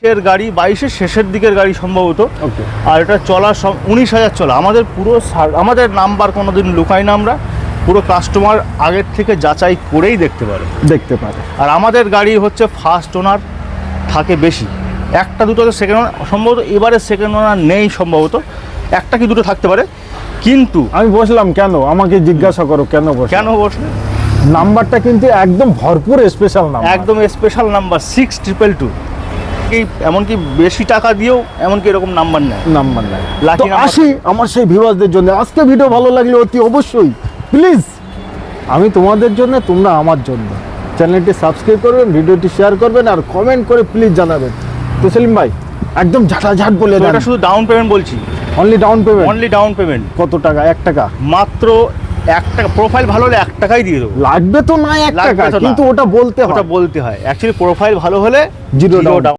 এর গাড়ি 22-এর শেষের দিকের গাড়ি সম্ভবত। ওকে। আর এটা চলা 19,000 চলা। আমাদের পুরো আমাদের নাম্বার কোনোদিন লুকাই না, আমরা পুরো কাস্টমার আগের থেকে যাচাই করেই দেখতে পারে। আর আমাদের গাড়ি হচ্ছে ফার্স্ট ওনার থাকে বেশি, একটা দুটো সেকেন্ড ওনার সম্ভবত, এবারে সেকেন্ড ওনার নেই সম্ভবত, একটা কি দুটো থাকতে পারে। কিন্তু আমি বসলাম কেন, আমাকে জিজ্ঞাসা করো কেন বসলে নাম্বারটা কিন্তু একদম ভরপুর স্পেশাল নাম্বার, একদম স্পেশাল নাম্বার 6222। এমনকি বেশি টাকা দিয়েও এমনকি এরকম নাম্বার নেয়। তো আসি আমার সেই ভিউয়ারদের জন্য। আজকে ভিডিও ভালো লাগলে অতি অবশ্যই প্লিজ, আমি তোমাদের জন্য, তোমরা আমার জন্য, চ্যানেলটি সাবস্ক্রাইব করবেন, ভিডিওটি শেয়ার করবেন আর কমেন্ট করে প্লিজ জানাবেন। তো সেলিম ভাই একদম ঝাঁটাঝাট বলে দেন। এটা শুধু ডাউন পেমেন্ট বলছি, অনলি ডাউন পেমেন্ট। কত টাকা? 1 টাকা মাত্র 1 টাকা। প্রোফাইল ভালো হলে 1 টাকাই দিয়ে দেবো। লাগবে তো না 1 টাকা, কিন্তু ওটা বলতে হয় অ্যাকচুয়ালি প্রোফাইল ভালো হলে 0 ডাউন।